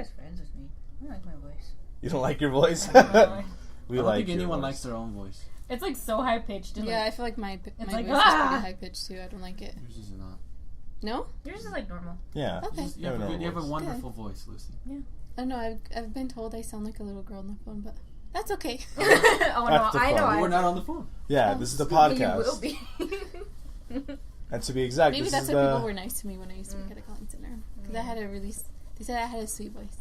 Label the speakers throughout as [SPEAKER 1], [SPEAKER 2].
[SPEAKER 1] guys friends with me. I like my voice.
[SPEAKER 2] You don't like your voice?
[SPEAKER 3] I don't think anyone likes their own voice.
[SPEAKER 4] It's like so high pitched.
[SPEAKER 5] Yeah, I feel like my voice
[SPEAKER 4] like,
[SPEAKER 5] is pretty high pitched too. I don't like it.
[SPEAKER 3] Yours is not.
[SPEAKER 5] No?
[SPEAKER 1] Yours is like normal.
[SPEAKER 2] Yeah.
[SPEAKER 5] Okay.
[SPEAKER 3] You have a wonderful voice, Lucy.
[SPEAKER 5] I don't know. I've been told I sound like a little girl on the phone, but that's okay.
[SPEAKER 1] Oh
[SPEAKER 2] That's
[SPEAKER 1] no,
[SPEAKER 2] the
[SPEAKER 1] I know.
[SPEAKER 2] fun.
[SPEAKER 3] We're not on the phone.
[SPEAKER 2] Yeah, this is the
[SPEAKER 1] But you
[SPEAKER 2] podcast.
[SPEAKER 1] will be.
[SPEAKER 2] And to be exact,
[SPEAKER 5] Maybe
[SPEAKER 2] this
[SPEAKER 5] that's
[SPEAKER 2] is
[SPEAKER 5] why
[SPEAKER 2] the...
[SPEAKER 5] people were nice to me when I used to work at a calling center. Because I had a really... They said I had a sweet voice.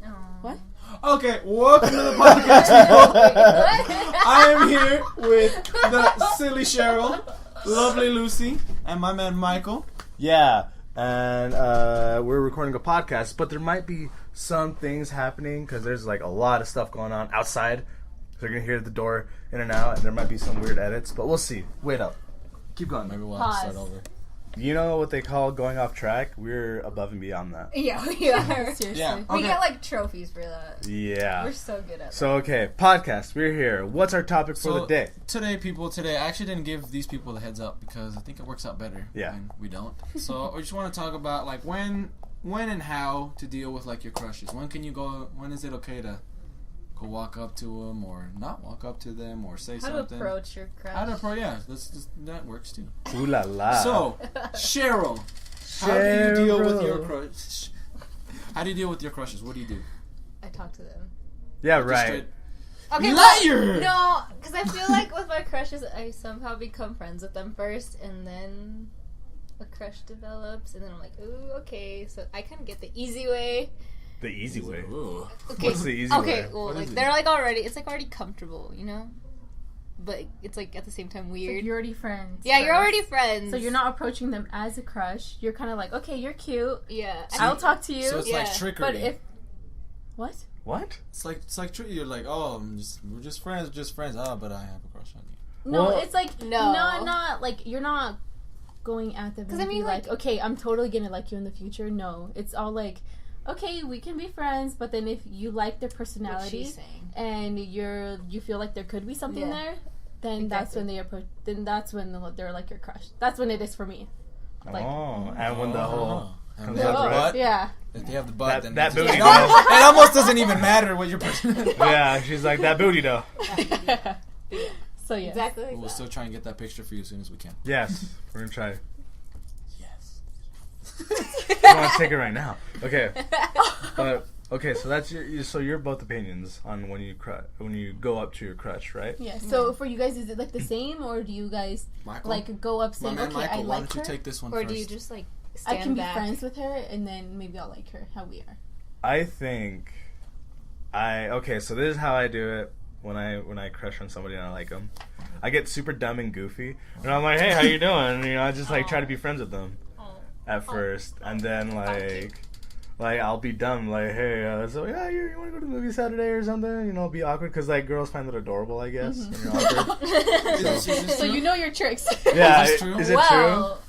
[SPEAKER 1] Aww.
[SPEAKER 5] What?
[SPEAKER 3] Okay, welcome to the podcast, people. I am here with the silly Cheryl, lovely Lucy, and my man Michael.
[SPEAKER 2] Yeah, and we're recording a podcast, but there might be some things happening because there's like a lot of stuff going on outside. So you're going to hear the door in and out, and there might be some weird edits, but we'll see. Wait up. Keep going.
[SPEAKER 3] Maybe we'll have to start
[SPEAKER 4] Pause.
[SPEAKER 3] over.
[SPEAKER 2] You know what they call going off track? We're above and beyond that.
[SPEAKER 1] Yeah, we are.
[SPEAKER 5] Seriously.
[SPEAKER 3] Yeah.
[SPEAKER 1] We
[SPEAKER 3] Okay.
[SPEAKER 1] get like trophies for that.
[SPEAKER 2] Yeah.
[SPEAKER 1] We're so good at
[SPEAKER 2] So, okay, podcast. We're here. What's our topic for the day?
[SPEAKER 3] Today, I actually didn't give these people the heads up because I think it works out better when we don't. So we just want to talk about like when and how to deal with like your crushes. When is it okay to go walk up to them or not walk up to them or say
[SPEAKER 1] How
[SPEAKER 3] something?
[SPEAKER 1] to approach your crush.
[SPEAKER 3] That works too.
[SPEAKER 2] Ooh la la.
[SPEAKER 3] So, Cheryl, how do you deal with your crush? How do you deal with your crushes? What do you do?
[SPEAKER 1] I talk to them.
[SPEAKER 2] Yeah,
[SPEAKER 3] Just
[SPEAKER 2] right.
[SPEAKER 3] straight-
[SPEAKER 1] Okay,
[SPEAKER 3] Liar!
[SPEAKER 1] No, because I feel like with my crushes, I somehow become friends with them first, and then a crush develops, and then I'm like, ooh, okay. So I kind of get the easy way.
[SPEAKER 2] The easy way.
[SPEAKER 3] Ooh.
[SPEAKER 1] Okay.
[SPEAKER 2] What's the easy
[SPEAKER 1] Okay,
[SPEAKER 2] way?
[SPEAKER 1] well,
[SPEAKER 3] What
[SPEAKER 1] like
[SPEAKER 3] is it?
[SPEAKER 1] they're like already, it's like already comfortable, you know. But it's like at the same time
[SPEAKER 4] Like
[SPEAKER 1] weird.
[SPEAKER 4] you're already friends.
[SPEAKER 1] Yeah, you're
[SPEAKER 4] first.
[SPEAKER 1] already friends.
[SPEAKER 4] So you're not approaching them as a crush. You're kind of like, okay, you're cute.
[SPEAKER 1] Yeah.
[SPEAKER 4] I'll talk to you.
[SPEAKER 3] So it's like
[SPEAKER 1] Yeah.
[SPEAKER 3] trickery.
[SPEAKER 4] But if what?
[SPEAKER 2] What?
[SPEAKER 3] It's like you're like, oh, we're just friends. Oh, but I have a crush on you.
[SPEAKER 4] No,
[SPEAKER 2] Well-
[SPEAKER 4] it's like
[SPEAKER 1] No.
[SPEAKER 4] not like you're not going at them
[SPEAKER 1] 'Cause
[SPEAKER 4] and
[SPEAKER 1] I mean,
[SPEAKER 4] be like,
[SPEAKER 1] like-
[SPEAKER 4] okay, I'm totally gonna like you in the future. No, it's all like, okay, we can be friends, but then if you like their
[SPEAKER 1] What
[SPEAKER 4] personality
[SPEAKER 1] she's saying.
[SPEAKER 4] and you feel like there could be something
[SPEAKER 1] Yeah.
[SPEAKER 4] there, then that's when they approach. Then that's when they're like your crush. That's when it is for me. Like,
[SPEAKER 2] Oh, and when the whole...
[SPEAKER 3] And
[SPEAKER 2] comes
[SPEAKER 3] they have
[SPEAKER 2] up,
[SPEAKER 3] the
[SPEAKER 2] right?
[SPEAKER 3] butt.
[SPEAKER 4] yeah.
[SPEAKER 3] If they have the butt, then
[SPEAKER 2] that
[SPEAKER 3] it's
[SPEAKER 2] booty
[SPEAKER 3] just-
[SPEAKER 2] dough.
[SPEAKER 3] it almost doesn't even matter what your personality.
[SPEAKER 2] Yeah, she's like, that booty though.
[SPEAKER 4] So yeah.
[SPEAKER 1] Exactly like
[SPEAKER 3] We'll
[SPEAKER 1] that.
[SPEAKER 3] still try and get that picture for you as soon as we can.
[SPEAKER 2] Yes, we're gonna try.
[SPEAKER 3] Yes.
[SPEAKER 2] I want to take it right now. Okay. Okay, so that's so you're both opinions on when you go up to your crush, right?
[SPEAKER 4] Yeah. So for you guys, is it like the same, or do you guys
[SPEAKER 3] Michael,
[SPEAKER 4] like go up
[SPEAKER 3] my
[SPEAKER 4] saying,
[SPEAKER 3] man
[SPEAKER 4] okay,
[SPEAKER 3] Michael,
[SPEAKER 4] I
[SPEAKER 3] why
[SPEAKER 4] like
[SPEAKER 3] don't you
[SPEAKER 4] her,
[SPEAKER 3] take this one
[SPEAKER 1] Or
[SPEAKER 3] first?
[SPEAKER 1] do you just like
[SPEAKER 4] I
[SPEAKER 1] stand
[SPEAKER 4] can be
[SPEAKER 1] back?
[SPEAKER 4] friends with her, and then maybe I'll like her how we are.
[SPEAKER 2] I think okay, so this is how I do it when I crush on somebody and I like them. I get super dumb and goofy, and I'm like, hey, how you doing? And, I just like try to be friends with them at first, and then like I'll be dumb, like, hey, so yeah, you want to go to the movie Saturday or something? Be awkward because like girls find it adorable, I guess. When you're awkward.
[SPEAKER 3] Is this
[SPEAKER 4] So
[SPEAKER 3] true?
[SPEAKER 4] you know your tricks.
[SPEAKER 2] Yeah,
[SPEAKER 3] Is this true?
[SPEAKER 2] is it true?
[SPEAKER 1] Well,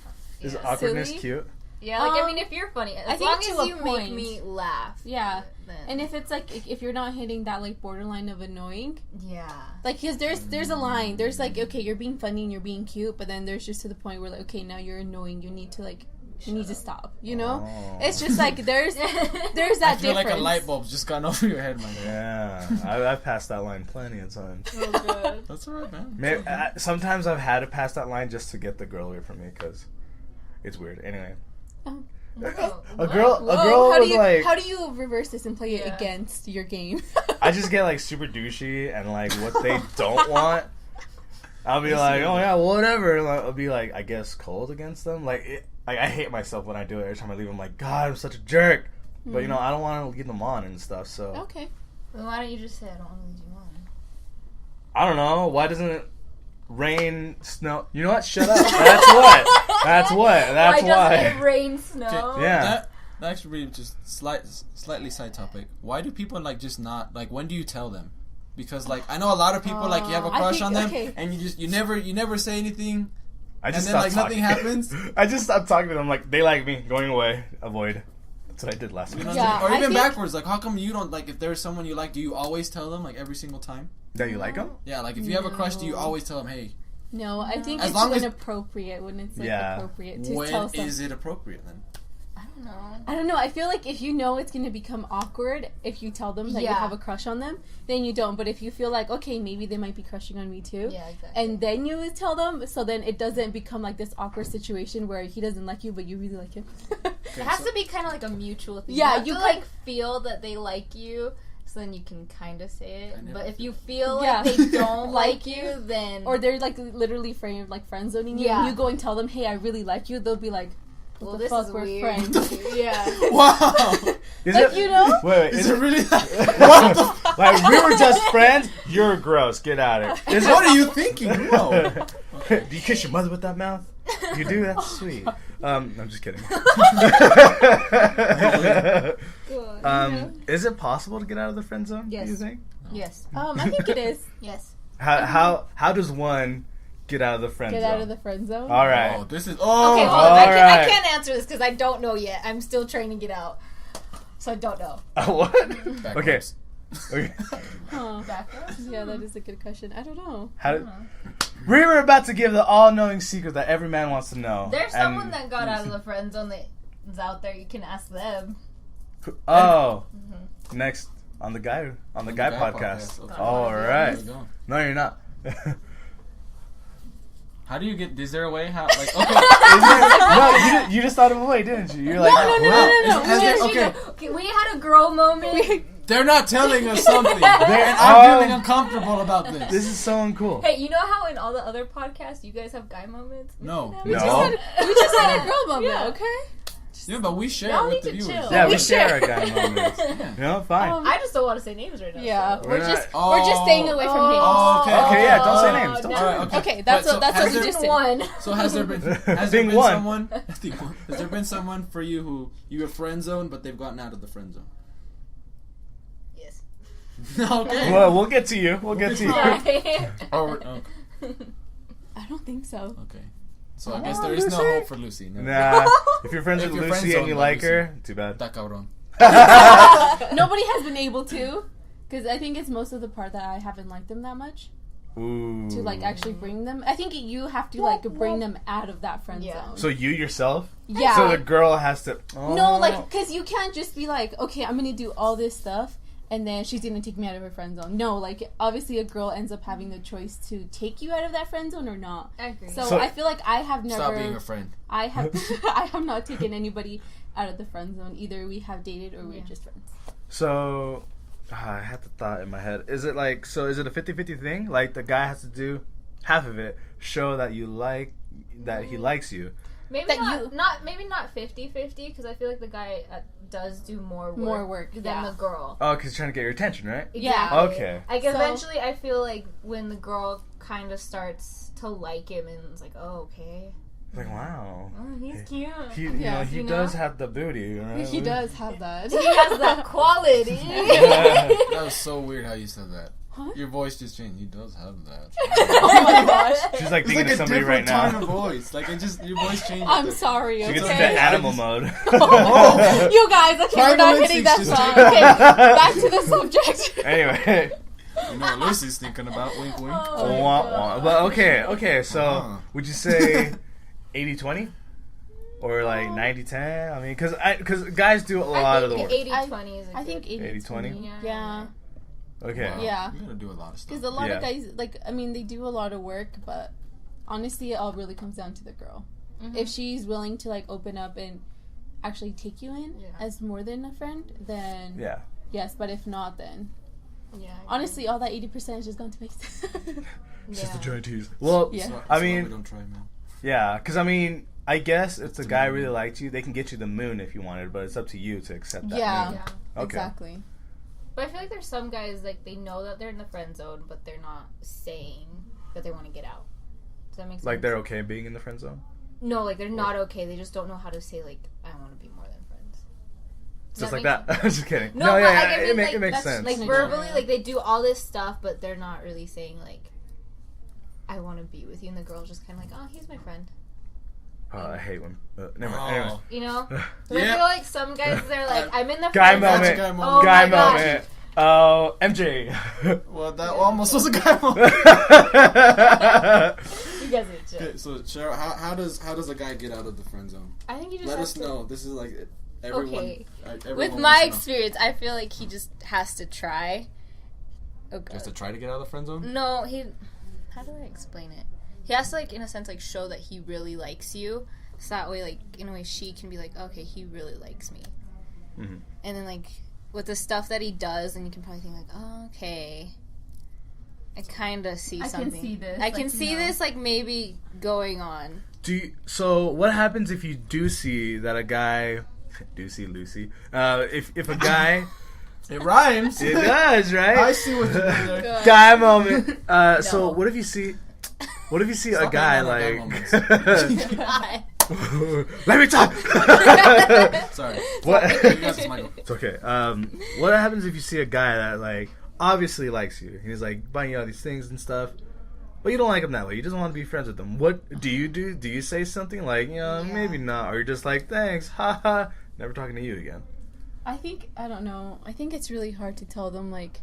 [SPEAKER 2] Is
[SPEAKER 1] yeah.
[SPEAKER 2] awkwardness
[SPEAKER 4] Silly?
[SPEAKER 2] cute?
[SPEAKER 1] Yeah, like I
[SPEAKER 4] Um,
[SPEAKER 1] mean, if you're funny,
[SPEAKER 4] I
[SPEAKER 1] as
[SPEAKER 4] think
[SPEAKER 1] long
[SPEAKER 4] to
[SPEAKER 1] as
[SPEAKER 4] a
[SPEAKER 1] you
[SPEAKER 4] point.
[SPEAKER 1] make me laugh.
[SPEAKER 4] Yeah.
[SPEAKER 1] Then,
[SPEAKER 4] And if it's like if you're not hitting that like borderline of annoying,
[SPEAKER 1] yeah,
[SPEAKER 4] like because there's a line. There's like, okay, you're being funny and you're being cute, but then there's just to the point where like, okay, now you're annoying. You need to stop. You know,
[SPEAKER 2] Oh.
[SPEAKER 4] it's just like there's
[SPEAKER 3] I
[SPEAKER 4] that
[SPEAKER 3] feel
[SPEAKER 4] difference.
[SPEAKER 3] like a light bulb's just gone over your head, my guy.
[SPEAKER 2] Yeah, I've passed that line plenty of times.
[SPEAKER 1] oh good.
[SPEAKER 3] That's alright, man.
[SPEAKER 2] Maybe, sometimes I've had to pass that line just to get the girl away from me because it's weird. Anyway,
[SPEAKER 4] Oh.
[SPEAKER 2] a girl
[SPEAKER 4] Whoa, how
[SPEAKER 2] was
[SPEAKER 4] do you
[SPEAKER 2] like,
[SPEAKER 4] how do you reverse this and play it
[SPEAKER 1] Yeah.
[SPEAKER 4] against your game?
[SPEAKER 2] I just get like super douchey and like what they don't want. I'll be like, oh yeah, whatever. And I'll be like, I guess cold against them. Like I hate myself when I do it. Every time I leave, I'm like, God, I'm such a jerk. But I don't want to lead them on and stuff. So
[SPEAKER 4] Okay.
[SPEAKER 1] Well, why don't you just say I don't want to lead you on?
[SPEAKER 2] I don't know. Why doesn't it rain, snow? You know what? Shut up. That's what. That's what. That's
[SPEAKER 1] why
[SPEAKER 2] why.
[SPEAKER 1] doesn't it rain snow?
[SPEAKER 2] Yeah.
[SPEAKER 3] That actually just slightly side topic. Why do people like just not like? When do you tell them? Because like I know a lot of people like you have a
[SPEAKER 4] I
[SPEAKER 3] crush
[SPEAKER 4] think-
[SPEAKER 3] on them
[SPEAKER 4] okay.
[SPEAKER 3] and you never say anything.
[SPEAKER 2] I just
[SPEAKER 3] And then,
[SPEAKER 2] stopped
[SPEAKER 3] like, nothing
[SPEAKER 2] talking.
[SPEAKER 3] happens?
[SPEAKER 2] I just stopped talking to them. Like they like me, going away, avoid. That's what I did last
[SPEAKER 3] You
[SPEAKER 2] week.
[SPEAKER 3] know what
[SPEAKER 4] Yeah,
[SPEAKER 3] I'm saying? Or
[SPEAKER 4] I
[SPEAKER 3] even
[SPEAKER 4] think-
[SPEAKER 3] backwards. Like how come you don't like if there's someone you like? Do you always tell them like every single time?
[SPEAKER 2] That you like them?
[SPEAKER 3] Yeah, like if you have a crush, do you always tell them, hey?
[SPEAKER 4] No, I think
[SPEAKER 3] As
[SPEAKER 4] it's
[SPEAKER 3] long
[SPEAKER 4] when
[SPEAKER 3] as-
[SPEAKER 4] appropriate when it's like
[SPEAKER 2] Yeah.
[SPEAKER 4] appropriate to
[SPEAKER 3] When
[SPEAKER 4] tell someone.
[SPEAKER 3] is it appropriate then?
[SPEAKER 4] I don't
[SPEAKER 1] No.
[SPEAKER 4] I don't know. I feel like if you know it's going to become awkward if you tell them that you have a crush on them, then you don't. But if you feel like, okay, maybe they might be crushing on me too.
[SPEAKER 1] Yeah, exactly.
[SPEAKER 4] And then you would tell them, so then it doesn't become like this awkward situation where he doesn't like you, but you really like him.
[SPEAKER 1] It has to be kind of like a mutual thing.
[SPEAKER 4] Yeah,
[SPEAKER 1] you have to like feel that they like you, so then you can kind of say it. But if you feel like they don't like you, then
[SPEAKER 4] or they're like literally friend zoning you, and you go and tell them, hey, I really like you, they'll be like,
[SPEAKER 1] well,
[SPEAKER 4] what the
[SPEAKER 1] this
[SPEAKER 4] fuck,
[SPEAKER 1] is
[SPEAKER 4] we're
[SPEAKER 1] weird.
[SPEAKER 4] friends.
[SPEAKER 1] Yeah.
[SPEAKER 3] Wow.
[SPEAKER 2] Is
[SPEAKER 4] like,
[SPEAKER 2] it,
[SPEAKER 4] you know?
[SPEAKER 2] Wait,
[SPEAKER 3] Is it really? What the?
[SPEAKER 2] like we were just friends? You're gross. Get out of it.
[SPEAKER 3] What are you thinking? No.
[SPEAKER 2] Do you kiss your mother with that mouth? You do? That's sweet. I'm just kidding. Is it possible to get out of the friend zone?
[SPEAKER 1] Yes.
[SPEAKER 2] You think?
[SPEAKER 1] Yes.
[SPEAKER 4] I think it is.
[SPEAKER 1] Yes.
[SPEAKER 2] How does one get out of the friend zone?
[SPEAKER 4] Get out of the friend zone.
[SPEAKER 2] All right.
[SPEAKER 3] Oh, this is.
[SPEAKER 1] Okay, hold on.
[SPEAKER 2] all
[SPEAKER 1] I
[SPEAKER 2] right.
[SPEAKER 1] can't answer this because I don't know yet. I'm still trying to get out, so I don't know.
[SPEAKER 2] What? Okay.
[SPEAKER 3] Backwards.
[SPEAKER 2] Okay.
[SPEAKER 4] Huh. Yeah, that is a good question. I don't know.
[SPEAKER 2] We were about to give the all-knowing secret that every man wants to know.
[SPEAKER 1] There's someone that got out of the friend zone that's out there. You can ask them.
[SPEAKER 2] Oh. Next on the guy podcast.
[SPEAKER 3] Okay.
[SPEAKER 2] All
[SPEAKER 3] There
[SPEAKER 2] right.
[SPEAKER 3] we go.
[SPEAKER 2] No, you're not.
[SPEAKER 3] How do you get? Is there a way? How? Like, okay.
[SPEAKER 2] No, you just thought of a way, didn't you? You're like,
[SPEAKER 4] No.
[SPEAKER 1] Okay, we had a girl moment.
[SPEAKER 3] They're not telling us something. And
[SPEAKER 2] They're-
[SPEAKER 3] I'm feeling uncomfortable about this.
[SPEAKER 2] This is so uncool.
[SPEAKER 1] Hey, you know how in all the other podcasts you guys have guy moments?
[SPEAKER 3] No.
[SPEAKER 4] We
[SPEAKER 2] No.
[SPEAKER 4] just had a girl moment,
[SPEAKER 1] Yeah.
[SPEAKER 4] okay?
[SPEAKER 3] Yeah, but we share
[SPEAKER 1] Y'all
[SPEAKER 3] it with
[SPEAKER 1] need
[SPEAKER 3] the
[SPEAKER 1] to
[SPEAKER 3] viewers.
[SPEAKER 1] chill.
[SPEAKER 2] Yeah, we
[SPEAKER 4] We
[SPEAKER 2] share our
[SPEAKER 4] share.
[SPEAKER 2] guy moments. You know, fine.
[SPEAKER 1] I just don't want to say names right now.
[SPEAKER 4] Yeah,
[SPEAKER 1] so.
[SPEAKER 4] we're
[SPEAKER 2] not-
[SPEAKER 4] just staying away from names.
[SPEAKER 3] Oh, okay.
[SPEAKER 2] Okay, yeah, don't say names. Don't
[SPEAKER 1] no.
[SPEAKER 2] say
[SPEAKER 3] Alright,
[SPEAKER 2] names.
[SPEAKER 3] okay.
[SPEAKER 4] Okay, that's
[SPEAKER 3] But
[SPEAKER 4] what
[SPEAKER 3] has
[SPEAKER 4] we
[SPEAKER 3] there-
[SPEAKER 4] just did.
[SPEAKER 1] One.
[SPEAKER 3] So has there been
[SPEAKER 2] Being one.
[SPEAKER 3] someone? Has there been someone for you who you were friend zoned, but they've gotten out of the friend zone?
[SPEAKER 1] Yes.
[SPEAKER 3] Okay.
[SPEAKER 2] Well, we'll get to you. We'll get to you.
[SPEAKER 3] Okay.
[SPEAKER 4] I don't think so.
[SPEAKER 3] Okay. So I guess there is no
[SPEAKER 2] Lucy?
[SPEAKER 3] hope for Lucy. No.
[SPEAKER 2] Nah, if you're friends
[SPEAKER 3] If
[SPEAKER 2] with
[SPEAKER 3] you're
[SPEAKER 2] Lucy
[SPEAKER 3] friend
[SPEAKER 2] and you
[SPEAKER 3] zoned
[SPEAKER 2] like
[SPEAKER 3] by
[SPEAKER 2] her, too bad.
[SPEAKER 3] Está cabrón.
[SPEAKER 4] Nobody has been able to, because I think it's most of the part that I haven't liked them that much
[SPEAKER 2] Ooh.
[SPEAKER 4] to like actually bring them. I think you have to like bring them out of that friend zone.
[SPEAKER 2] So you yourself?
[SPEAKER 4] Yeah.
[SPEAKER 2] So the girl has to. Oh.
[SPEAKER 4] No, like, because you can't just be like, okay, I'm gonna do all this stuff, and then she's gonna take me out of her friend zone. No, like, obviously a girl ends up having the choice to take you out of that friend zone or not.
[SPEAKER 1] I agree.
[SPEAKER 4] So I feel like I have never.
[SPEAKER 3] Stop being a friend.
[SPEAKER 4] I have not taken anybody out of the friend zone. Either we have dated or we're just friends.
[SPEAKER 2] So, I had the thought in my head. Is it like, so is it a 50-50 thing? Like, the guy has to do half of it, show that you like, that he likes you.
[SPEAKER 1] Maybe
[SPEAKER 4] that
[SPEAKER 1] not 50-50 because I feel like the guy does do more work than
[SPEAKER 4] yeah.
[SPEAKER 1] the girl.
[SPEAKER 2] Oh, because he's trying to get your attention, right?
[SPEAKER 4] Yeah.
[SPEAKER 1] Exactly.
[SPEAKER 2] Okay.
[SPEAKER 1] Like
[SPEAKER 4] So-
[SPEAKER 1] eventually, I feel like when the girl kind of starts to like him and it's like, oh, okay,
[SPEAKER 2] Like, wow.
[SPEAKER 1] oh, he's cute.
[SPEAKER 2] He,
[SPEAKER 4] Yeah,
[SPEAKER 2] he
[SPEAKER 1] you know?
[SPEAKER 2] does have the booty, right?
[SPEAKER 4] He does have that.
[SPEAKER 1] He has that quality.
[SPEAKER 3] That was so weird how you said that.
[SPEAKER 4] Huh?
[SPEAKER 3] Your voice just changed. He does have that.
[SPEAKER 4] Oh my gosh.
[SPEAKER 2] She's like
[SPEAKER 3] It's
[SPEAKER 2] thinking
[SPEAKER 3] like a
[SPEAKER 2] of somebody right
[SPEAKER 3] different tone
[SPEAKER 2] now.
[SPEAKER 3] of voice. Like it just your voice changed.
[SPEAKER 4] I'm sorry,
[SPEAKER 2] She gets
[SPEAKER 4] okay?
[SPEAKER 2] into animal mode.
[SPEAKER 4] Oh, you guys, okay, we're not
[SPEAKER 3] Primal
[SPEAKER 4] hitting that
[SPEAKER 3] instincts
[SPEAKER 4] song.
[SPEAKER 3] just-
[SPEAKER 4] Okay, back to the subject.
[SPEAKER 2] Anyway.
[SPEAKER 3] You know what Lucy's thinking about. Wink, wink.
[SPEAKER 1] Oh my
[SPEAKER 2] Wah,
[SPEAKER 1] God.
[SPEAKER 2] wah. But okay, so
[SPEAKER 3] Uh-huh.
[SPEAKER 2] would you say 80-20? Or like 90-10? I mean, because guys do a lot of the work.
[SPEAKER 1] 80-20 is a
[SPEAKER 4] I think
[SPEAKER 1] good-
[SPEAKER 2] 80-20?
[SPEAKER 4] Yeah.
[SPEAKER 2] Okay.
[SPEAKER 3] Wow.
[SPEAKER 4] Yeah.
[SPEAKER 3] You gotta do a lot of stuff.
[SPEAKER 4] Because a lot
[SPEAKER 2] Yeah.
[SPEAKER 4] of guys, like, I mean, they do a lot of work, but honestly, it all really comes down to the girl.
[SPEAKER 1] Mhm.
[SPEAKER 4] If she's willing to, like, open up and actually take you in as more than a friend, then
[SPEAKER 2] Yeah.
[SPEAKER 4] yes. But if not, then
[SPEAKER 1] Yeah.
[SPEAKER 4] honestly, all that 80% is just going to waste.
[SPEAKER 2] It's just a
[SPEAKER 1] Yeah.
[SPEAKER 2] giant tease. Well,
[SPEAKER 4] Yeah.
[SPEAKER 3] That's why-
[SPEAKER 2] I
[SPEAKER 3] that's why
[SPEAKER 2] mean-
[SPEAKER 3] we don't try, man.
[SPEAKER 2] yeah, because I mean, I guess if the guy really liked you, they can get you the moon if you wanted, but it's up to you to accept that
[SPEAKER 4] Yeah.
[SPEAKER 2] moon.
[SPEAKER 1] Yeah.
[SPEAKER 2] Okay.
[SPEAKER 4] Exactly.
[SPEAKER 1] But I feel like there's some guys like they know that they're in the friend zone, but they're not saying that they want to get out. Does that make sense?
[SPEAKER 2] Like they're okay being in the friend zone?
[SPEAKER 1] No, like they're not okay. They just don't know how to say like I want to be more than friends. Does
[SPEAKER 2] Just like
[SPEAKER 1] make
[SPEAKER 2] that.
[SPEAKER 1] sense?
[SPEAKER 2] Just kidding.
[SPEAKER 1] No,
[SPEAKER 2] No,
[SPEAKER 1] but
[SPEAKER 2] yeah,
[SPEAKER 1] like,
[SPEAKER 2] yeah,
[SPEAKER 1] I mean,
[SPEAKER 2] it makes
[SPEAKER 4] that's,
[SPEAKER 2] sense.
[SPEAKER 1] Like
[SPEAKER 4] Yeah.
[SPEAKER 1] verbally, like they do all this stuff, but they're not really saying like I want to be with you. And the girl's just kind of like, oh, he's my friend.
[SPEAKER 2] I hate when. Never mind. Anyways.
[SPEAKER 3] Oh.
[SPEAKER 1] You know?
[SPEAKER 3] Yeah.
[SPEAKER 1] I feel like some guys they're like I'm in the
[SPEAKER 2] Guy
[SPEAKER 1] friend
[SPEAKER 2] moment.
[SPEAKER 1] zone.
[SPEAKER 3] Guy
[SPEAKER 1] Oh
[SPEAKER 3] moment.
[SPEAKER 2] Guy
[SPEAKER 1] my gosh.
[SPEAKER 2] moment. Oh, MJ.
[SPEAKER 3] Well, that almost was a guy moment.
[SPEAKER 1] You guys are chill.
[SPEAKER 3] Okay, so Cheryl, how does a guy get out of the friend zone?
[SPEAKER 1] I think you just
[SPEAKER 3] Let
[SPEAKER 1] have
[SPEAKER 3] us
[SPEAKER 1] to,
[SPEAKER 3] know. This is like
[SPEAKER 1] Okay.
[SPEAKER 3] everyone
[SPEAKER 1] With
[SPEAKER 3] wants
[SPEAKER 1] my
[SPEAKER 3] to know.
[SPEAKER 1] experience, I feel like he just has to try. Oh, God.
[SPEAKER 3] Just to try to get out of the friend zone?
[SPEAKER 1] No, he. How do I explain it? He has to, like, in a sense, like, show that he really likes you. So that way, like, in a way, she can be like, okay, he really likes me.
[SPEAKER 2] Mm-hmm.
[SPEAKER 1] And then, like, with the stuff that he does, and you can probably think, like, oh, okay. I kind of see something.
[SPEAKER 4] I can see this.
[SPEAKER 1] I can see this, like, maybe going on.
[SPEAKER 2] So what happens if you do see that a guy... Lucy. If a guy...
[SPEAKER 3] It rhymes.
[SPEAKER 2] It does, right?
[SPEAKER 3] I see what you did there.
[SPEAKER 2] Guy moment. So what if you see a
[SPEAKER 3] Stop
[SPEAKER 2] guy
[SPEAKER 3] hitting on
[SPEAKER 2] like...
[SPEAKER 1] God.
[SPEAKER 2] Let me talk.
[SPEAKER 3] Sorry.
[SPEAKER 2] What?
[SPEAKER 3] You got this, Michael.
[SPEAKER 2] It's okay. What happens if you see a guy that like obviously likes you? He's like buying you all these things and stuff, but you don't like him that way. You just want to be friends with him. What do you do? Do you say something like, maybe not, or you're just like, thanks, haha, never talking to you again?
[SPEAKER 4] I don't know. I think it's really hard to tell them like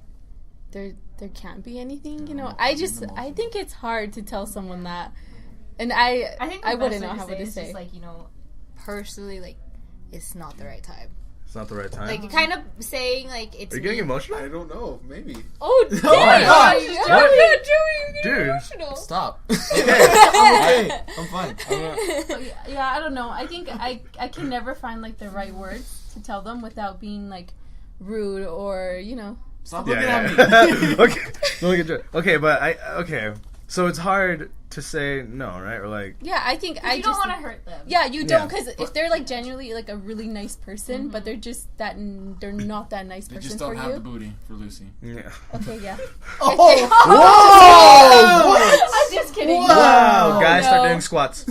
[SPEAKER 4] there can't be anything. I think it's hard to tell someone that, and I
[SPEAKER 1] think
[SPEAKER 4] I
[SPEAKER 1] the
[SPEAKER 4] wouldn't
[SPEAKER 1] best
[SPEAKER 4] know how
[SPEAKER 1] way
[SPEAKER 4] to
[SPEAKER 1] is
[SPEAKER 4] say.
[SPEAKER 1] just, like, personally, like, it's not the right time.
[SPEAKER 2] It's not the right time.
[SPEAKER 1] Like, kind of saying, like, it's.
[SPEAKER 2] Are you getting
[SPEAKER 1] me.
[SPEAKER 2] emotional?
[SPEAKER 3] I don't know. Maybe.
[SPEAKER 1] Oh, damn!
[SPEAKER 3] my
[SPEAKER 2] God.
[SPEAKER 1] Joey, you're
[SPEAKER 2] Dude.
[SPEAKER 1] emotional.
[SPEAKER 3] Stop. I'm okay. I'm fine.
[SPEAKER 4] Yeah, I don't know. I think I can never find like the right words to tell them without being like rude or
[SPEAKER 3] Stop looking
[SPEAKER 2] Yeah.
[SPEAKER 3] at me.
[SPEAKER 2] Okay. Okay, so it's hard to say no, right? Or like,
[SPEAKER 4] Yeah, I think
[SPEAKER 1] You don't want to hurt them.
[SPEAKER 4] Yeah, you don't,
[SPEAKER 2] Yeah.
[SPEAKER 4] because if they're like genuinely like a really nice person, but they're just they're not that nice
[SPEAKER 3] They
[SPEAKER 4] person
[SPEAKER 3] just
[SPEAKER 4] for
[SPEAKER 3] don't have
[SPEAKER 4] you.
[SPEAKER 3] the booty for Lucy.
[SPEAKER 2] yeah.
[SPEAKER 4] Okay, yeah.
[SPEAKER 2] Whoa!
[SPEAKER 4] I'm just kidding.
[SPEAKER 2] Wow, guys, start
[SPEAKER 4] No.
[SPEAKER 2] doing squats.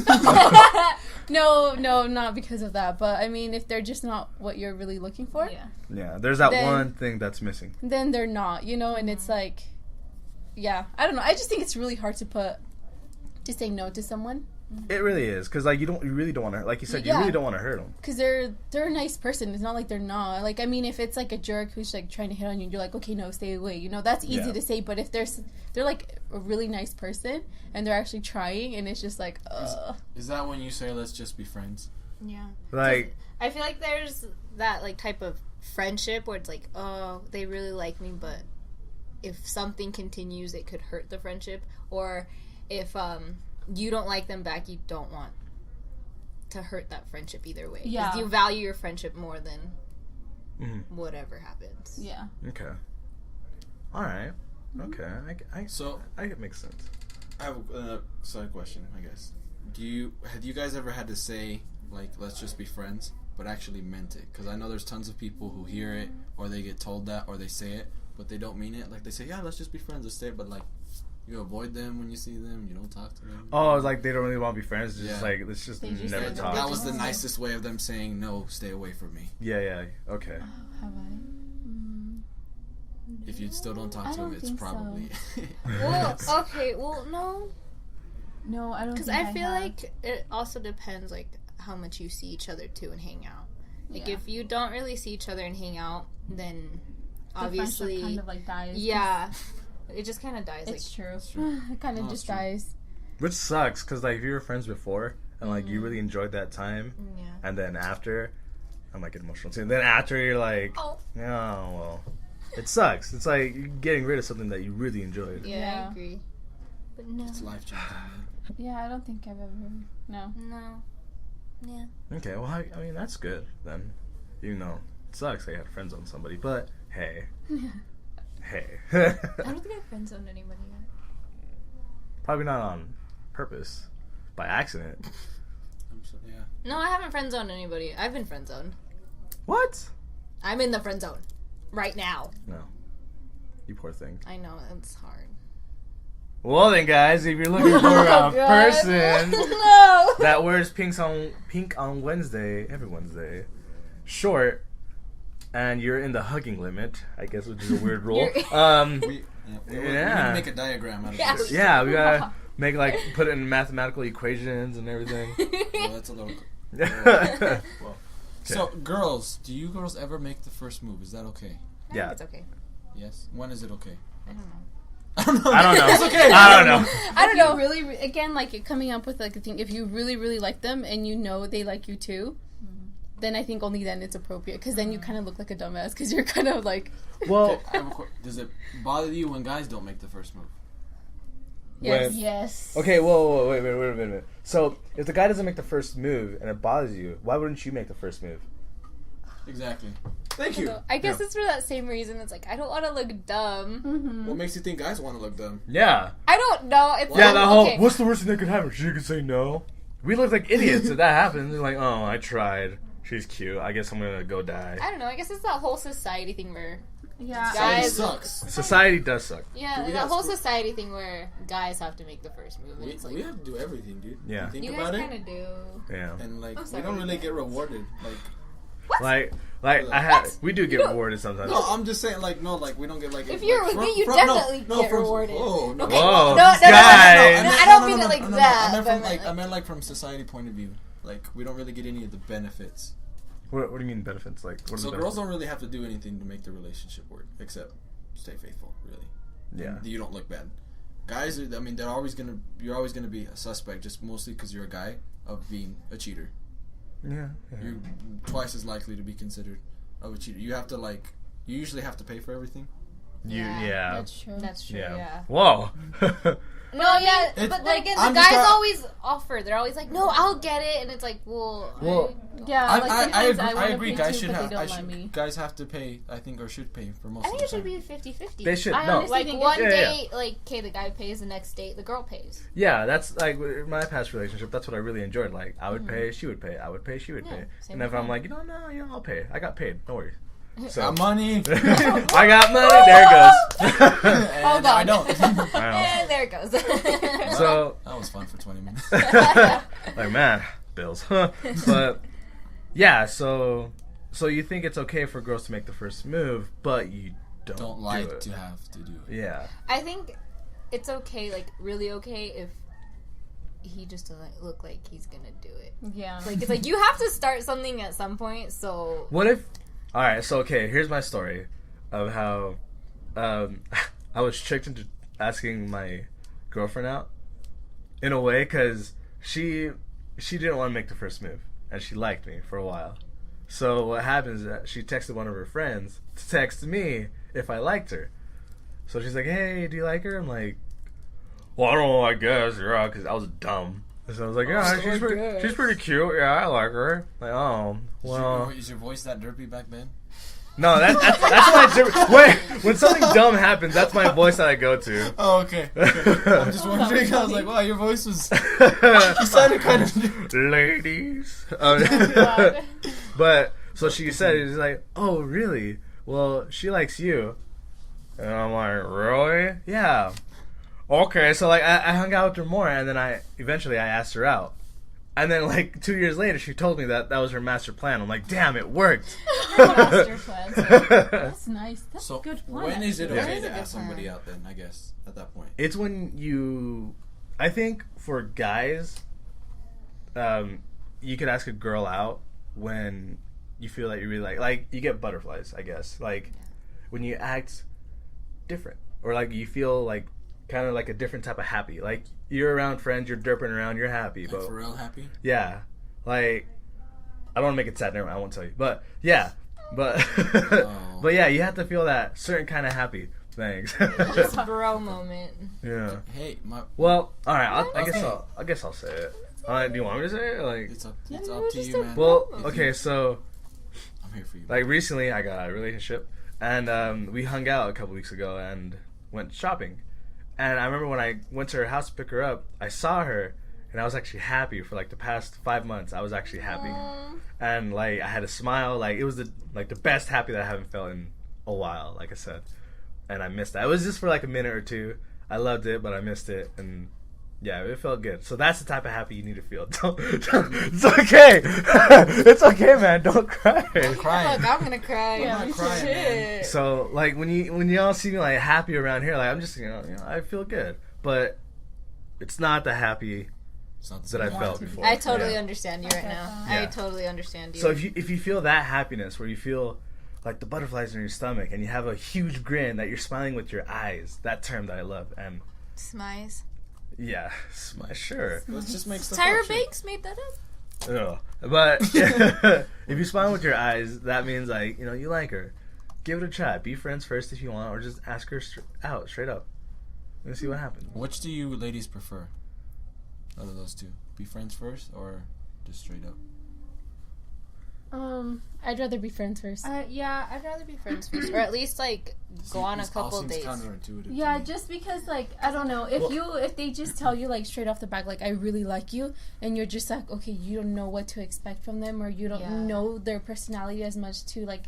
[SPEAKER 4] No, not because of that. But I mean, if they're just not what you're really looking for,
[SPEAKER 1] Yeah.
[SPEAKER 2] Yeah, there's that
[SPEAKER 4] Then-
[SPEAKER 2] one thing that's missing.
[SPEAKER 4] then they're not, and it's like, yeah, I don't know. I just think it's really hard to say no to someone
[SPEAKER 2] It really is, because like you really don't want to, like you said, you
[SPEAKER 4] Yeah.
[SPEAKER 2] really don't want to hurt them.
[SPEAKER 4] because they're a nice person. It's not like they're not. Like, I mean, if it's like a jerk who's like trying to hit on you, you're like, okay, no, stay away. That's easy
[SPEAKER 2] Yeah.
[SPEAKER 4] to say. But if they're like a really nice person and they're actually trying, and it's just like,
[SPEAKER 3] Is that when you say let's just be friends?
[SPEAKER 1] Yeah.
[SPEAKER 2] Like,
[SPEAKER 1] I feel like there's that, like, type of friendship where it's like, oh, they really like me, but if something continues, it could hurt the friendship. Or if you don't like them back, you don't want to hurt that friendship either way. 'Cause
[SPEAKER 4] Yeah.
[SPEAKER 1] you value your friendship more than
[SPEAKER 2] mhm.
[SPEAKER 1] whatever happens.
[SPEAKER 4] yeah.
[SPEAKER 2] Okay. All right. Okay.
[SPEAKER 3] So
[SPEAKER 2] It makes sense.
[SPEAKER 3] I have a side question, I guess. Have you guys ever had to say like let's just be friends, but actually meant it? Because I know there's tons of people who hear it, or they get told that, or they say it, but they don't mean it. Like they say, yeah, let's just be friends, let's stay, but like you avoid them when you see them, you don't talk to them.
[SPEAKER 2] Oh, like they don't really want to be friends. It's just
[SPEAKER 3] Yeah.
[SPEAKER 2] like let's just
[SPEAKER 4] They just
[SPEAKER 2] never
[SPEAKER 4] don't-
[SPEAKER 2] talk.
[SPEAKER 3] That was the nicest way of them saying no, stay away from me.
[SPEAKER 2] Yeah. Okay.
[SPEAKER 4] Have I?
[SPEAKER 3] If you still don't talk
[SPEAKER 4] I
[SPEAKER 3] to them,
[SPEAKER 4] don't
[SPEAKER 3] it's
[SPEAKER 4] think so.
[SPEAKER 3] probably.
[SPEAKER 1] Well, okay, well, no.
[SPEAKER 4] No, I don't.
[SPEAKER 1] Because
[SPEAKER 4] think
[SPEAKER 1] I feel
[SPEAKER 4] have.
[SPEAKER 1] like it also depends, like, how much you see each other, too, and hang out. Like,
[SPEAKER 4] Yeah.
[SPEAKER 1] if you don't really see each other and hang out, then
[SPEAKER 4] The
[SPEAKER 1] obviously...
[SPEAKER 4] friendship kind of like dies.
[SPEAKER 1] Yeah. It just kind of dies.
[SPEAKER 4] It's
[SPEAKER 1] like,
[SPEAKER 4] true. It kind of
[SPEAKER 3] No,
[SPEAKER 4] just
[SPEAKER 3] it's true.
[SPEAKER 4] dies.
[SPEAKER 2] Which sucks, because like if you were friends before and like you really enjoyed that time,
[SPEAKER 1] yeah.
[SPEAKER 2] and then after, I might get emotional too. And then after you're like,
[SPEAKER 1] Oh.
[SPEAKER 2] well, it sucks. It's like you're getting rid of something that you really enjoyed.
[SPEAKER 1] Yeah,
[SPEAKER 4] Yeah.
[SPEAKER 1] I agree. But no.
[SPEAKER 3] It's life changing, man.
[SPEAKER 4] Yeah, I don't think I've ever. No.
[SPEAKER 1] No. Yeah.
[SPEAKER 2] Okay, well, I mean that's good then. Even though it sucks, I had friends on somebody, but hey, hey,
[SPEAKER 1] I don't think I've friend zoned anybody yet.
[SPEAKER 2] probably not on purpose, by accident.
[SPEAKER 3] Yeah.
[SPEAKER 1] No, I haven't friend zoned anybody. I've been friend zoned.
[SPEAKER 2] What?
[SPEAKER 1] I'm in the friend zone. Right now.
[SPEAKER 2] No, you poor thing.
[SPEAKER 1] I know, it's hard.
[SPEAKER 2] Well then, guys, if you're looking for a person
[SPEAKER 1] No!
[SPEAKER 2] that wears pink on Wednesday, every Wednesday, short, and you're in the hugging limit, I guess, which is a weird rule.
[SPEAKER 3] We need
[SPEAKER 2] Yeah.
[SPEAKER 3] to make a diagram out of
[SPEAKER 1] Yeah.
[SPEAKER 3] this.
[SPEAKER 2] Yeah, we gotta make put it in mathematical equations and everything.
[SPEAKER 3] Well, that's a little.
[SPEAKER 2] Well,
[SPEAKER 3] So, girls, do you girls ever make the first move? Is that okay?
[SPEAKER 1] I
[SPEAKER 2] Yeah.
[SPEAKER 1] think it's okay.
[SPEAKER 3] Yes. When is it okay?
[SPEAKER 1] I don't know.
[SPEAKER 3] I don't know.
[SPEAKER 2] I don't know.
[SPEAKER 3] It's okay.
[SPEAKER 2] I don't know.
[SPEAKER 4] I don't know. Really, again, like coming up with like a thing. If you really, really like them and you know they like you too, then I think only then it's appropriate, because then you kind of look like a dumbass because you're kind of like.
[SPEAKER 2] Well,
[SPEAKER 3] Okay, does it bother you when guys don't make the first move?
[SPEAKER 4] Yes.
[SPEAKER 2] when-
[SPEAKER 5] Yes.
[SPEAKER 2] okay, whoa, wait a minute. So if the guy doesn't make the first move and it bothers you, why wouldn't you make the first move?
[SPEAKER 3] Exactly. Thank you.
[SPEAKER 1] I guess
[SPEAKER 2] Yeah.
[SPEAKER 1] it's for that same reason. It's like I don't want to look dumb.
[SPEAKER 3] What makes you think guys want to look dumb?
[SPEAKER 2] Yeah.
[SPEAKER 1] I don't know. It's
[SPEAKER 2] Yeah,
[SPEAKER 1] like,
[SPEAKER 2] that whole,
[SPEAKER 1] okay.
[SPEAKER 2] what's the worst thing that could happen? She could say no. We look like idiots if that happens. They're like, oh, I tried. She's cute. I guess I'm going to go die.
[SPEAKER 1] I don't know. I guess it's that whole society thing where
[SPEAKER 5] Yeah.
[SPEAKER 3] Society
[SPEAKER 1] Guys-
[SPEAKER 3] sucks.
[SPEAKER 2] Society does suck.
[SPEAKER 1] yeah,
[SPEAKER 3] Dude, we
[SPEAKER 1] that
[SPEAKER 3] got
[SPEAKER 1] whole
[SPEAKER 3] screw-
[SPEAKER 1] society thing where guys have to make the first move. And
[SPEAKER 3] We,
[SPEAKER 1] it's like
[SPEAKER 3] we have to do everything, dude.
[SPEAKER 2] Yeah.
[SPEAKER 3] You think
[SPEAKER 1] you
[SPEAKER 3] about
[SPEAKER 1] guys
[SPEAKER 3] it,
[SPEAKER 1] kind of do.
[SPEAKER 2] Yeah.
[SPEAKER 3] and like
[SPEAKER 1] I'm
[SPEAKER 3] we
[SPEAKER 1] sorry,
[SPEAKER 3] don't really
[SPEAKER 1] yeah.
[SPEAKER 3] get rewarded.
[SPEAKER 2] Like I had, we do get rewarded sometimes.
[SPEAKER 3] No, I'm just saying, like, no, like we don't get like.
[SPEAKER 1] If you're
[SPEAKER 3] like,
[SPEAKER 1] with me, you definitely get rewarded.
[SPEAKER 3] Whoa, no,
[SPEAKER 1] Okay,
[SPEAKER 2] Whoa,
[SPEAKER 1] no,
[SPEAKER 2] this guy.
[SPEAKER 1] no, I don't mean it like that,
[SPEAKER 3] I meant
[SPEAKER 1] but
[SPEAKER 3] from like
[SPEAKER 1] like-
[SPEAKER 3] I meant like from society point of view. Like we don't really get any of the benefits.
[SPEAKER 2] What do you mean benefits? Like, what are
[SPEAKER 3] So
[SPEAKER 2] the
[SPEAKER 3] girls
[SPEAKER 2] benefits?
[SPEAKER 3] don't really have to do anything to make the relationship work, except stay faithful. Really,
[SPEAKER 2] Yeah.
[SPEAKER 3] you don't look bad. Guys, I mean, you're always gonna be a suspect, just mostly because you're a guy, of being a cheater.
[SPEAKER 2] Yeah.
[SPEAKER 3] You're twice as likely to be considered of a cheater. You have to you usually have to pay for everything.
[SPEAKER 2] Yeah.
[SPEAKER 4] That's true.
[SPEAKER 1] That's true. Yeah.
[SPEAKER 2] Whoa.
[SPEAKER 1] No, yeah,
[SPEAKER 3] It's-
[SPEAKER 1] but then again, the
[SPEAKER 3] I'm just
[SPEAKER 1] guys
[SPEAKER 3] not-
[SPEAKER 1] always offer. They're always like, "No, I'll get it," and it's like, "Well,
[SPEAKER 4] Yeah,
[SPEAKER 3] I
[SPEAKER 4] like
[SPEAKER 3] agree.
[SPEAKER 4] sometimes
[SPEAKER 3] I
[SPEAKER 4] wanna
[SPEAKER 3] agree.
[SPEAKER 4] pay
[SPEAKER 3] Guys
[SPEAKER 4] too,
[SPEAKER 3] should
[SPEAKER 4] but
[SPEAKER 3] have.
[SPEAKER 4] they don't let me.
[SPEAKER 3] Guys have to pay. I think, or should pay for most
[SPEAKER 1] I
[SPEAKER 3] of
[SPEAKER 1] think
[SPEAKER 3] the
[SPEAKER 1] it should
[SPEAKER 3] time.
[SPEAKER 1] be 50-50.
[SPEAKER 2] They should.
[SPEAKER 4] I
[SPEAKER 2] No.
[SPEAKER 4] honestly
[SPEAKER 1] Like
[SPEAKER 4] think
[SPEAKER 1] one
[SPEAKER 2] Yeah,
[SPEAKER 1] day, like, okay, the guy pays, the next date, the girl pays.
[SPEAKER 2] Yeah, that's like in my past relationship. That's what I really enjoyed. Like, I would pay, she would pay. I would pay, she would
[SPEAKER 1] Yeah,
[SPEAKER 2] pay.
[SPEAKER 1] same
[SPEAKER 2] And if
[SPEAKER 1] with
[SPEAKER 2] I'm
[SPEAKER 1] me.
[SPEAKER 2] like, no, I'll pay. I got paid. No worries. So
[SPEAKER 3] Got money.
[SPEAKER 2] I got money. There it goes.
[SPEAKER 3] And I don't.
[SPEAKER 2] Wow.
[SPEAKER 1] And there it goes.
[SPEAKER 2] So
[SPEAKER 3] That was fun for 20 minutes.
[SPEAKER 2] like, man, bills. But yeah, so you think it's okay for girls to make the first move, but you don't
[SPEAKER 3] Don't
[SPEAKER 2] do
[SPEAKER 3] like
[SPEAKER 2] it.
[SPEAKER 3] to have to do it.
[SPEAKER 2] Yeah.
[SPEAKER 1] I think it's okay, like, really okay, if he just doesn't look like he's gonna do it.
[SPEAKER 4] Yeah.
[SPEAKER 1] Like, it's like, you have to start something at some point, so...
[SPEAKER 2] What if? All right. So okay, here's my story of how I was tricked into asking my girlfriend out in a way because she didn't want to make the first move and she liked me for a while. So what happens is that she texted one of her friends to text me if I liked her. So she's like, "Hey, do you like her?" I'm like, "Well, I don't know. I guess yeah," because I was dumb. So I was like, "Yeah, she's pretty cute. Yeah, I like her." Like, oh, well.
[SPEAKER 3] Is your voice that derpy back then?
[SPEAKER 2] No, that's my wait. When something dumb happens, that's my voice that I go to.
[SPEAKER 3] Oh, okay. I'm just wondering. I was like, wow, your voice was. You sounded kind of.
[SPEAKER 2] Ladies.
[SPEAKER 1] God.
[SPEAKER 2] But so she said, "It's like, oh, really? Well, she likes you." And I'm like, "Really? Yeah." Okay, so like I hung out with her more, and then I eventually asked her out. And then, like, 2 years later, she told me that was her master plan. I'm like, damn, it worked.
[SPEAKER 4] Master plan. That's nice. That's
[SPEAKER 3] So
[SPEAKER 4] a good plan.
[SPEAKER 3] when is it
[SPEAKER 2] Yeah.
[SPEAKER 3] okay
[SPEAKER 1] That is
[SPEAKER 3] to
[SPEAKER 1] a good
[SPEAKER 3] ask somebody
[SPEAKER 1] plan.
[SPEAKER 3] out? Then I guess at that point.
[SPEAKER 2] It's when you, I think for guys, you could ask a girl out when you feel that you really like you get butterflies, I guess. Like, when you act different. Or, like, you feel, like, kind of like a different type of happy. Like, you're around friends, you're derping around, you're happy.
[SPEAKER 3] Like,
[SPEAKER 2] But
[SPEAKER 3] for real happy.
[SPEAKER 2] yeah, like, I don't want to make it sad. Never mind, I won't tell you. But yeah, but
[SPEAKER 3] Oh.
[SPEAKER 2] but yeah, you have to feel that certain kind of happy. Thanks.
[SPEAKER 1] This bro moment.
[SPEAKER 2] Yeah.
[SPEAKER 3] Hey,
[SPEAKER 2] Well, all right. I guess
[SPEAKER 3] Okay.
[SPEAKER 2] I guess I'll say it. Do you want me to say it? Like,
[SPEAKER 3] it's up
[SPEAKER 1] Yeah,
[SPEAKER 3] to
[SPEAKER 1] just
[SPEAKER 3] you,
[SPEAKER 1] a
[SPEAKER 3] man.
[SPEAKER 2] well,
[SPEAKER 3] If
[SPEAKER 2] okay.
[SPEAKER 3] you-
[SPEAKER 2] So,
[SPEAKER 3] I'm here for you.
[SPEAKER 2] like, recently I got a relationship, and we hung out a couple weeks ago and went shopping. And I remember when I went to her house to pick her up, I saw her, and I was actually happy for like the past 5 months. I was actually happy. And like I had a smile, like it was the best happy that I haven't felt in a while, like I said. And I missed that. It was just for like a minute or two. I loved it, but I missed it, and yeah, it felt good. So that's the type of happy you need to feel. It's okay. It's okay, man. Don't cry.
[SPEAKER 3] I'm crying.
[SPEAKER 1] Look, I'm gonna cry.
[SPEAKER 4] Yeah,
[SPEAKER 3] I'm not crying, man.
[SPEAKER 1] Shit.
[SPEAKER 2] So like when you all see me like happy around here, like I'm just you know I feel good, but it's not the happy
[SPEAKER 3] It's not the
[SPEAKER 2] that I
[SPEAKER 3] same.
[SPEAKER 2] felt
[SPEAKER 4] to be.
[SPEAKER 2] before.
[SPEAKER 1] I totally
[SPEAKER 2] Yeah.
[SPEAKER 1] understand you right
[SPEAKER 4] Okay.
[SPEAKER 1] now.
[SPEAKER 2] Yeah.
[SPEAKER 1] I totally understand you.
[SPEAKER 2] So if you feel that happiness where you feel like the butterflies in your stomach and you have a huge grin that you're smiling with your eyes, that term that I love, and
[SPEAKER 1] Smize.
[SPEAKER 2] yeah, sure.
[SPEAKER 3] Let's just make stuff
[SPEAKER 1] Tyra
[SPEAKER 3] up, shit.
[SPEAKER 1] Banks made that up.
[SPEAKER 2] Ugh. But if you smile with your eyes, that means like you like her. Give it a try. Be friends first if you want, or just ask her out straight up. Let's see what happens.
[SPEAKER 3] Which do you ladies prefer? Out of those two, be friends first or just straight up?
[SPEAKER 4] I'd rather be friends first.
[SPEAKER 1] Yeah, I'd rather be friends first, or at least like go on a couple dates.
[SPEAKER 3] Counterintuitive.
[SPEAKER 4] Yeah, just because like I don't know if they just tell you like straight off the bat like I really like you, and you're just like okay, you don't know what to expect from them, or you don't know their personality as much to like.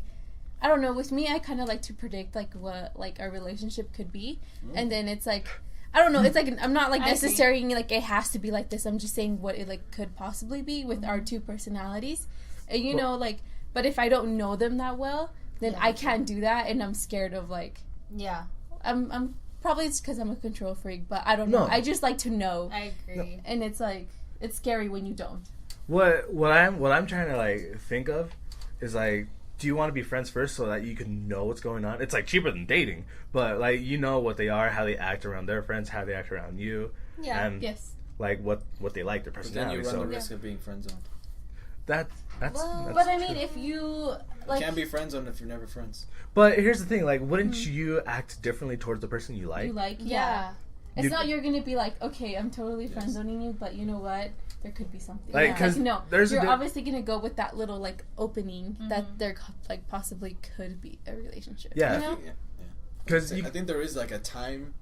[SPEAKER 4] I don't know. With me, I kind of like to predict like what like our relationship could be, and then it's like I don't know. It's like I'm not like necessarily like it has to be like this. I'm just saying what it like could possibly be with our two personalities, and like. But if I don't know them that well, then I can't do that, and I'm scared of like.
[SPEAKER 1] Yeah.
[SPEAKER 4] I'm probably it's because I'm a control freak, but I don't know. I just like to know.
[SPEAKER 1] I agree.
[SPEAKER 4] And it's like it's scary when you don't.
[SPEAKER 2] What I'm trying to like think of is like, do you want to be friends first so that you can know what's going on? It's like cheaper than dating, but like what they are, how they act around their friends, how they act around you.
[SPEAKER 1] Yeah.
[SPEAKER 2] And like what they like, their personality.
[SPEAKER 3] But then you run the risk of being friend zoned.
[SPEAKER 2] That's
[SPEAKER 4] but I mean, if you like,
[SPEAKER 3] you can't be friend zoned if you're never friends.
[SPEAKER 2] But here's the thing: like, wouldn't you act differently towards the person you like?
[SPEAKER 4] Yeah. It's not you're gonna be like, okay, I'm totally friend zoning you, but you know what? There could be something.
[SPEAKER 2] Like, because
[SPEAKER 4] no, you're obviously gonna go with that little like opening that there like possibly could be a relationship.
[SPEAKER 2] Yeah.
[SPEAKER 4] You know?
[SPEAKER 2] Because
[SPEAKER 3] I think there is like a time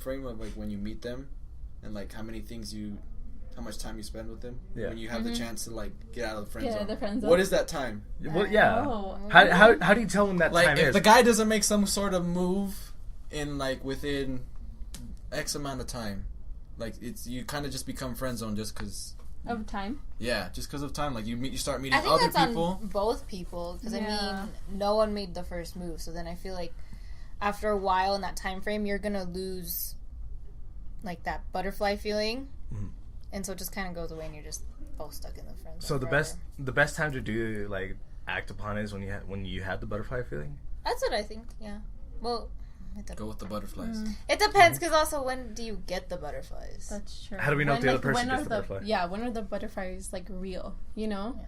[SPEAKER 3] frame of like when you meet them, and like how much time you spend with them when you have the chance to like get out of the friend zone.
[SPEAKER 4] The friend zone.
[SPEAKER 3] What is that time?
[SPEAKER 2] Well, how do you tell them that
[SPEAKER 3] like
[SPEAKER 2] time
[SPEAKER 3] if
[SPEAKER 2] is?
[SPEAKER 3] the guy doesn't make some sort of move in like within X amount of time, like you kind of just become friend zone just because
[SPEAKER 4] of time.
[SPEAKER 3] Yeah, just because of time. Like you start meeting
[SPEAKER 1] I think
[SPEAKER 3] other
[SPEAKER 1] that's
[SPEAKER 3] people.
[SPEAKER 1] On both people because I mean, no one made the first move, so then I feel like after a while in that time frame, you're gonna lose like that butterfly feeling. Mm-hmm. And so it just kind of goes away, and you're just both stuck in the friend zone.
[SPEAKER 2] So the best time to do like act upon it is when you have the butterfly feeling.
[SPEAKER 1] That's what I think. Yeah. Well,
[SPEAKER 3] go with the butterflies.
[SPEAKER 1] It depends because also when do you get the butterflies?
[SPEAKER 4] That's true.
[SPEAKER 2] How do we know if the other person gets the butterfly?
[SPEAKER 4] Yeah, when are the butterflies like real? You know. Yeah.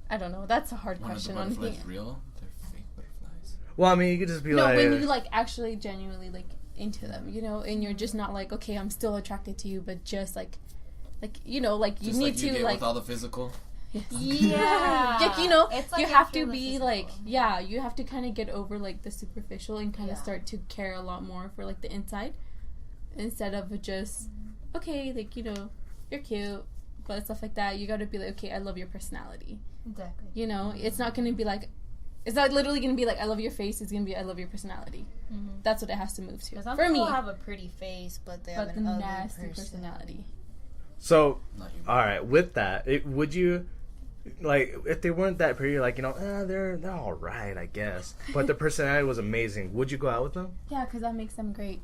[SPEAKER 4] I don't know. That's a hard question.
[SPEAKER 3] Are the butterflies real? They're fake butterflies.
[SPEAKER 2] Well, I mean, you could just be like.
[SPEAKER 4] No, when you like actually genuinely like into them, and you're just not like, okay, I'm still attracted to you, but just like you
[SPEAKER 3] just
[SPEAKER 4] need
[SPEAKER 3] to
[SPEAKER 4] like
[SPEAKER 3] with all the physical.
[SPEAKER 1] Yeah.
[SPEAKER 4] Like,
[SPEAKER 1] it's like
[SPEAKER 4] you have to be like, you have to kind of get over like the superficial and kind of start to care a lot more for like the inside instead of just okay, like you're cute, but stuff like that. You got to be like, okay, I love your personality.
[SPEAKER 1] Exactly.
[SPEAKER 4] It's not going to be like, it's not literally going to be like, I love your face. It's going to be, I love your personality. Mm-hmm. That's what it has to move to.
[SPEAKER 1] Some
[SPEAKER 4] for
[SPEAKER 1] people
[SPEAKER 4] me,
[SPEAKER 1] have a pretty face, but they have an ugly
[SPEAKER 4] nasty personality.
[SPEAKER 2] So, all right, with that, would you, like, if they weren't that pretty, like, they're all right, I guess, but the personality was amazing, would you go out with them?
[SPEAKER 4] Yeah, because that makes them great.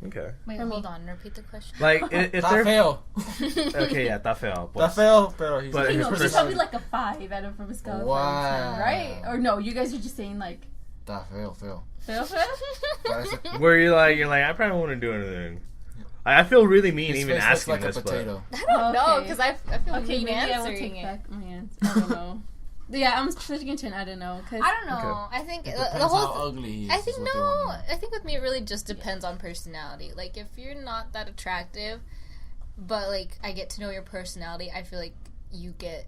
[SPEAKER 2] Okay.
[SPEAKER 1] Wait, hold on, repeat the question.
[SPEAKER 2] Like, if they're...
[SPEAKER 3] feo.
[SPEAKER 2] Okay, yeah, está feo.
[SPEAKER 3] Está feo, pero he's...
[SPEAKER 2] But
[SPEAKER 4] he's probably like a 5 out of from a scale of 5 to 10, right? Or no, you guys are just saying, like...
[SPEAKER 3] Está feo.
[SPEAKER 4] Feo?
[SPEAKER 2] Where you're like, I probably wouldn't do anything. I feel really mean
[SPEAKER 3] his
[SPEAKER 2] even
[SPEAKER 3] face
[SPEAKER 2] asking
[SPEAKER 3] looks like
[SPEAKER 2] this,
[SPEAKER 3] a potato.
[SPEAKER 1] But... I don't know, because I feel
[SPEAKER 4] okay,
[SPEAKER 1] mean
[SPEAKER 4] maybe I will
[SPEAKER 1] answering
[SPEAKER 4] take
[SPEAKER 1] it.
[SPEAKER 4] back my answer. I don't know. Yeah, I'm switching into an I don't know.
[SPEAKER 1] I don't know.
[SPEAKER 2] Okay.
[SPEAKER 1] I think
[SPEAKER 3] it
[SPEAKER 1] the whole...
[SPEAKER 3] how ugly he is.
[SPEAKER 1] I think no. I think with me it really just depends on personality. Like, if you're not that attractive, but, like, I get to know your personality, I feel like you get...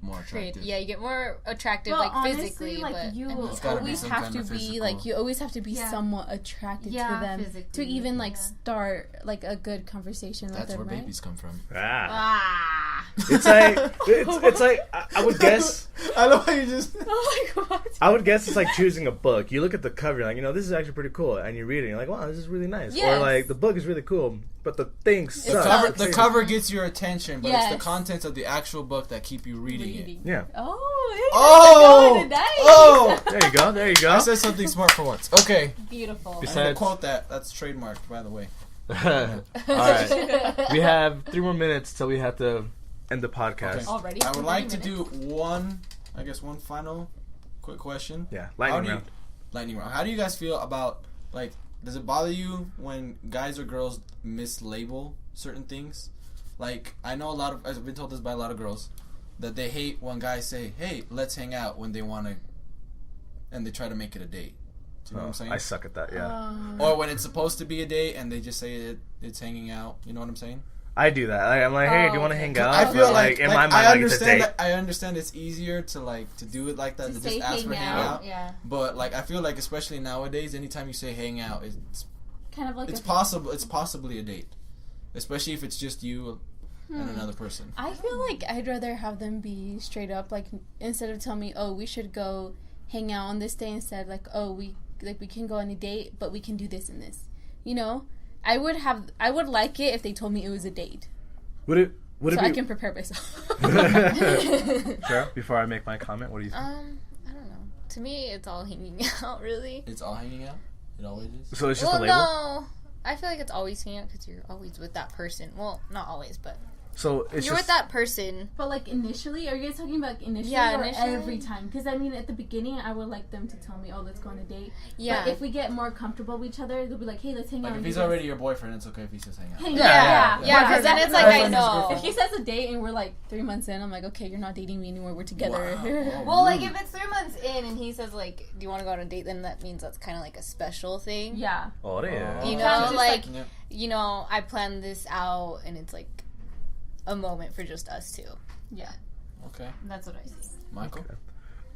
[SPEAKER 3] more attractive.
[SPEAKER 1] Yeah, you get more attractive,
[SPEAKER 4] well,
[SPEAKER 1] like
[SPEAKER 4] honestly,
[SPEAKER 1] physically.
[SPEAKER 4] like
[SPEAKER 1] but
[SPEAKER 4] you always have to be like you always have to be somewhat attracted to them to even like start like a good conversation with them.
[SPEAKER 3] That's where
[SPEAKER 4] right?
[SPEAKER 3] babies come from.
[SPEAKER 2] It's like it's like I would guess.
[SPEAKER 3] I know how you just.
[SPEAKER 4] Oh my god!
[SPEAKER 2] I would guess it's like choosing a book. You look at the cover, you're like, this is actually pretty cool, and you read it, and you're like, wow, this is really nice.
[SPEAKER 4] Yes.
[SPEAKER 2] Or like the book is really cool, but the thing sucks.
[SPEAKER 3] The cover gets your attention, but it's the contents of the actual book that keep you reading it.
[SPEAKER 2] Yeah.
[SPEAKER 4] Oh, nice.
[SPEAKER 3] Oh,
[SPEAKER 2] there you go.
[SPEAKER 3] I said something smart for once. Okay.
[SPEAKER 4] Beautiful.
[SPEAKER 3] I'm gonna quote that. That's trademarked, by the way.
[SPEAKER 2] All right. We have 3 more minutes till we have to end the podcast.
[SPEAKER 3] Okay.
[SPEAKER 4] Already.
[SPEAKER 3] I would like to do one final quick question.
[SPEAKER 2] Yeah, lightning round.
[SPEAKER 3] How do you guys feel about, like, does it bother you when guys or girls mislabel certain things? Like, I know I've been told this by a lot of girls. that they hate when guys say, "Hey, let's hang out," when they want to, and they try to make it a date. Do you know what I'm saying?
[SPEAKER 2] I suck at that. Yeah.
[SPEAKER 3] Or when it's supposed to be a date and they just say it's hanging out. You know what I'm saying?
[SPEAKER 2] I do that. I'm like, hey, do you want to hang out?
[SPEAKER 3] I feel
[SPEAKER 2] like in my mind, it's a date.
[SPEAKER 3] I understand it's easier to do it like that, to just ask for hang out.
[SPEAKER 1] Yeah.
[SPEAKER 3] But like I feel like especially nowadays, anytime you say hang out, it's
[SPEAKER 5] kind of like
[SPEAKER 3] it's possible. It's possibly a date, especially if it's just you and another person.
[SPEAKER 5] I feel like I'd rather have them be straight up, like instead of telling me, oh, we should go hang out on this day, instead like, oh, we can go on a date, but we can do this and this. You know, I would like it if they told me it was a date.
[SPEAKER 2] Would it be...
[SPEAKER 5] I can prepare myself.
[SPEAKER 2] Sure. Before I make my comment, what do you think?
[SPEAKER 1] I don't know. To me, it's all hanging out. Really.
[SPEAKER 3] It's all hanging out. It always is.
[SPEAKER 2] So it's just a label.
[SPEAKER 1] No, I feel like it's always hanging out because you're always with that person. Well, not always, but.
[SPEAKER 2] So it's
[SPEAKER 1] you're with that person.
[SPEAKER 5] But like initially, are you guys talking about initially or every time? Because I mean, at the beginning, I would like them to tell me, "Oh, let's go on a date."
[SPEAKER 1] Yeah.
[SPEAKER 5] But if we get more comfortable with each other, they'll be like, "Hey, let's hang out."
[SPEAKER 3] Like if he's already your boyfriend, it's okay if he says hang out.
[SPEAKER 1] Yeah. Because then it's like I know.
[SPEAKER 5] If he says a date and we're like 3 months in, I'm like, okay, you're not dating me anymore. We're together.
[SPEAKER 3] Wow.
[SPEAKER 1] Well, like if it's 3 months in and he says like, "Do you want to go on a date?" Then that means that's kind of like a special thing.
[SPEAKER 5] Yeah.
[SPEAKER 2] Oh, yeah.
[SPEAKER 1] You know, like you know, I planned this out, and it's like a moment for just us two.
[SPEAKER 5] Yeah.
[SPEAKER 3] Okay.
[SPEAKER 1] That's what I see.
[SPEAKER 3] Michael?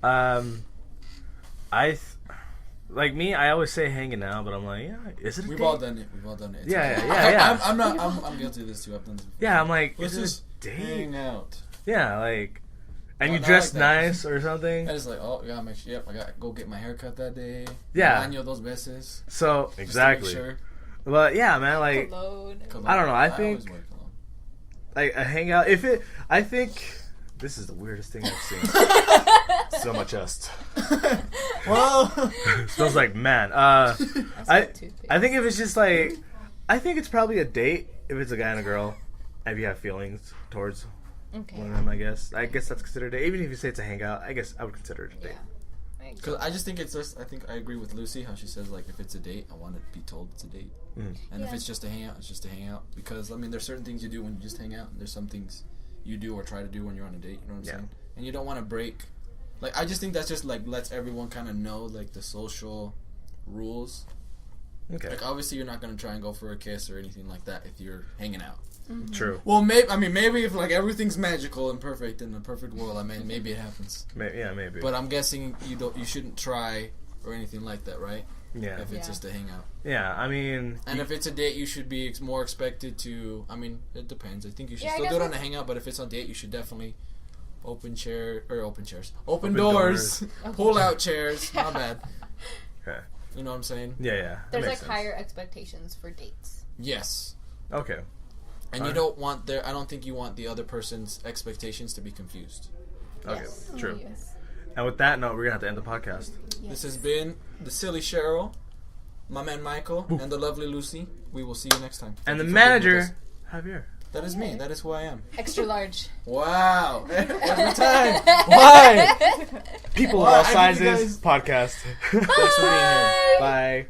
[SPEAKER 2] Okay. Like me, I always say hanging out, but I'm like, yeah, is it a
[SPEAKER 3] We've
[SPEAKER 2] date?
[SPEAKER 3] all done it. It's
[SPEAKER 2] Yeah.
[SPEAKER 3] I'm guilty of this too. I've done this before.
[SPEAKER 2] Yeah, I'm like,
[SPEAKER 3] Let's
[SPEAKER 2] is
[SPEAKER 3] just
[SPEAKER 2] it a date?
[SPEAKER 3] hang out.
[SPEAKER 2] Yeah, like, and you
[SPEAKER 3] not
[SPEAKER 2] dress
[SPEAKER 3] like that.
[SPEAKER 2] nice or something.
[SPEAKER 3] I just like, oh, yeah, make sure, yep, I got to go get my hair cut that day.
[SPEAKER 2] Yeah.
[SPEAKER 3] Baño dos veces.
[SPEAKER 2] So, exactly.
[SPEAKER 3] Just to make sure.
[SPEAKER 2] But yeah, man, like,
[SPEAKER 1] Cologne.
[SPEAKER 2] I don't know, I
[SPEAKER 3] always
[SPEAKER 2] think,
[SPEAKER 3] wear cologne.
[SPEAKER 2] like, a hangout, I think, this is the weirdest thing I've seen. So much dust.
[SPEAKER 3] Well.
[SPEAKER 2] Smells like man. I think if it's just like, I think it's probably a date if it's a guy and a girl, and if you have feelings towards one of them, I guess that's considered a date. Even if you say it's a hangout, I guess I would consider it a date.
[SPEAKER 3] Because I just think it's just, I think I agree with Lucy how she says, like, if it's a date, I want to be told it's a date. And if it's just a hangout, it's just a hangout. Because, I mean, there's certain things you do when you just hang out, and there's some things you do or try to do when you're on a date, you know what I'm saying? And you don't want to break. Like, I just think that's just, like, lets everyone kind of know, like, the social rules.
[SPEAKER 2] Okay.
[SPEAKER 3] Like, obviously, you're not going to try and go for a kiss or anything like that if you're hanging out.
[SPEAKER 5] Mm-hmm.
[SPEAKER 2] True.
[SPEAKER 3] Well, maybe if, like, everything's magical and perfect in a perfect world, I mean, maybe it happens.
[SPEAKER 2] Maybe.
[SPEAKER 3] But I'm guessing you shouldn't try or anything like that, right?
[SPEAKER 2] Yeah.
[SPEAKER 3] If it's just a hangout.
[SPEAKER 2] Yeah, I mean...
[SPEAKER 3] And if it's a date, you should be more expected to... I mean, it depends. I think you should still do it on a hangout, but if it's on a date, you should definitely open doors, pull out chairs. Not bad.
[SPEAKER 2] Okay.
[SPEAKER 3] You know what I'm saying?
[SPEAKER 2] Yeah.
[SPEAKER 1] There's like higher expectations for dates.
[SPEAKER 3] Yes.
[SPEAKER 2] Okay.
[SPEAKER 3] And you don't want I don't think you want the other person's expectations to be confused.
[SPEAKER 2] Okay,
[SPEAKER 1] Yes.
[SPEAKER 2] true.
[SPEAKER 5] Oh, yes.
[SPEAKER 2] And with that note, we're going to have to end the podcast.
[SPEAKER 5] Yes.
[SPEAKER 3] This has been the silly Cheryl, my man Michael, and the lovely Lucy. We will see you next time.
[SPEAKER 2] And the
[SPEAKER 3] Thank you for being with
[SPEAKER 2] manager,
[SPEAKER 3] us.
[SPEAKER 2] Javier.
[SPEAKER 3] That is me. That is who I am.
[SPEAKER 1] Extra large.
[SPEAKER 3] Wow. Every time.
[SPEAKER 2] Why? People of all
[SPEAKER 3] I give you
[SPEAKER 2] sizes, podcast.
[SPEAKER 3] Thanks for being here.
[SPEAKER 2] Bye.